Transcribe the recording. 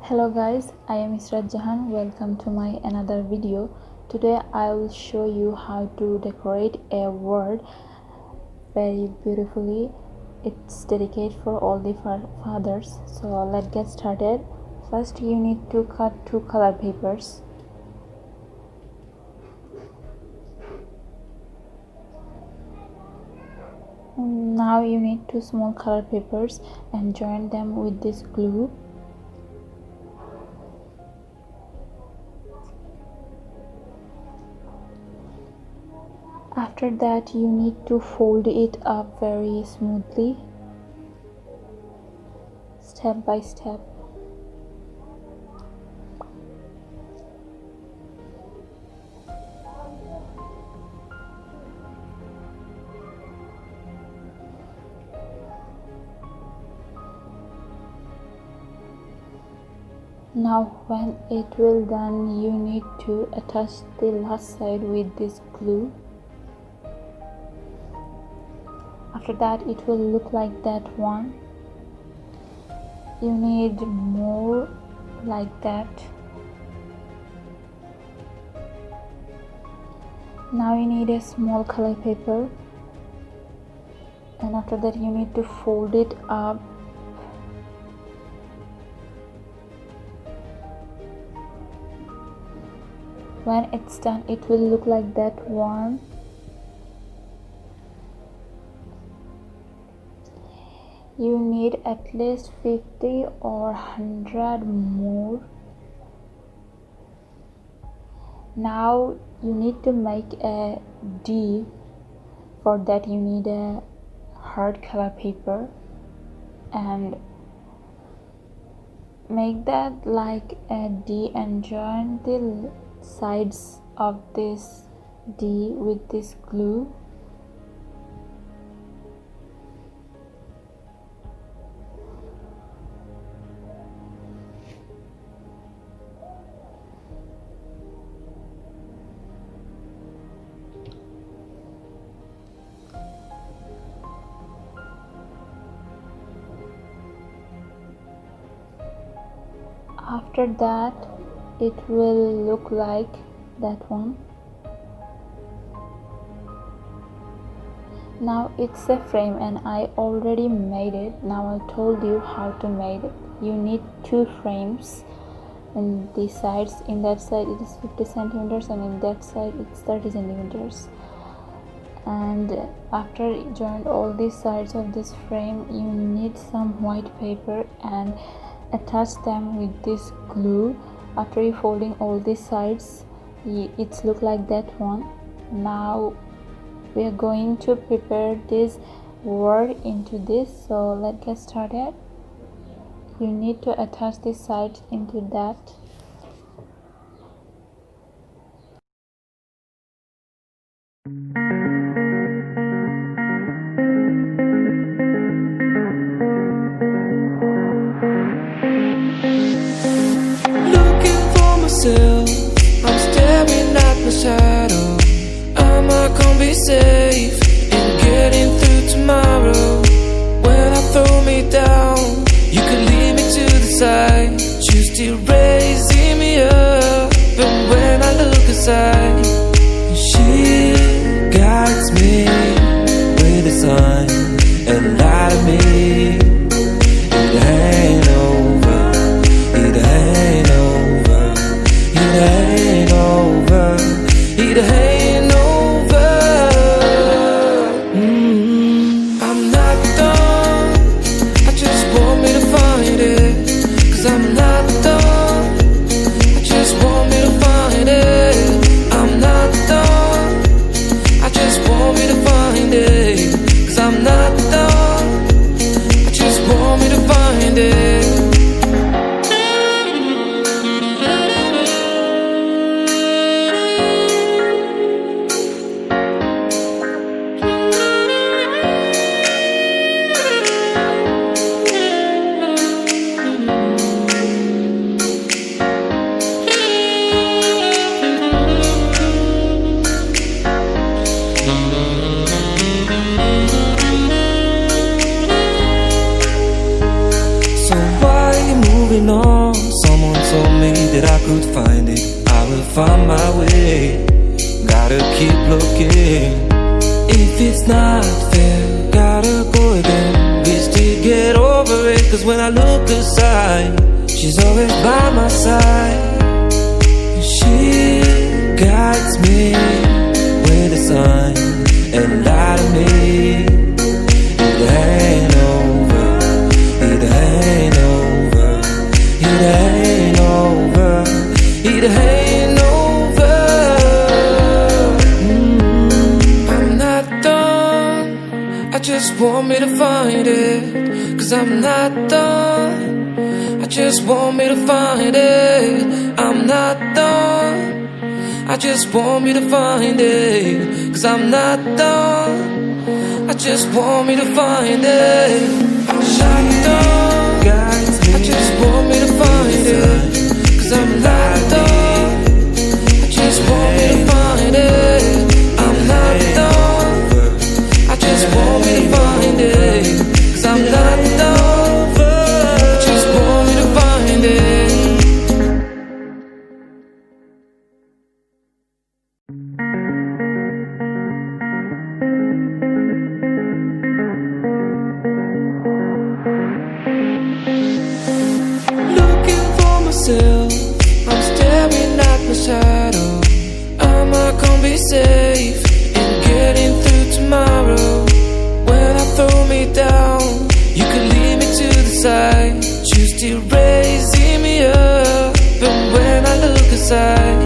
Hello guys, I am Israt Jahan. Welcome to my another video. Today I will show you how to decorate a word very beautifully. It's dedicated for all the fathers. So let's get started. First you need to cut two color papers. Now you need two small color papers and join them with this glue. After that you need to fold it up very smoothly, step by step. Now when it will done, you need to attach the last side with this glue. After that it will look like that one. You need more like that. Now you need a small color paper, and after that you need to fold it up. When it's done, it will look like that one. You need at least 50 or 100 more. Now you need to make a D. For that you need a hard color paper and make that like a D and join the sides of this D with this glue. After that it will look like that one. Now it's a frame and I already made it. Now I told you how to make it. You need two frames, and the sides, in that side it is 50 centimeters and in that side it's 30 centimeters. And after you joined all these sides of this frame, you need some white paper and attach them with this glue. After you folding all these sides, it's look like that one. Now we are going to prepare this word into this, so let's get started. You need to attach this side into that. I'm staring at my shadow. Am I gonna be safe in getting through tomorrow? When I throw me down, you can lead me to the side. You still raising me up, and when I look aside, she guides me with the sun and light of me. It ain't over, it ain't over, it ain't over, it ain't over. I'm not done, I just want me to find it. 'Cause I'm not done, I just want me to find it. I'm not done, I just want me to find it. 'Cause I'm not done, I just want me to find it. that I could find it. I will find my way, gotta keep looking. If it's not fair, gotta go again. Wish to get over it, cause when I look aside, she's always by my side. She guides me with a sign and lie to me. It ain't over, it ain't over, it ain't over, it ain't over. I'm not done, I just want me to find it. Cause I'm not done, I just want me to find it. I'm not done, I just want me to find it. Cause I'm not done, I just want me to find it. I'm not done, I just want me to find it. Cause I'm not done, I just want me to find it. I'm not done, I just want me to find it. Cause I'm not done, I just want me to find it. I'm staring at my shadow. Am I gonna be safe in getting through tomorrow? When I throw me down, you could lead me to the side. You're still raising me up, but when I look aside,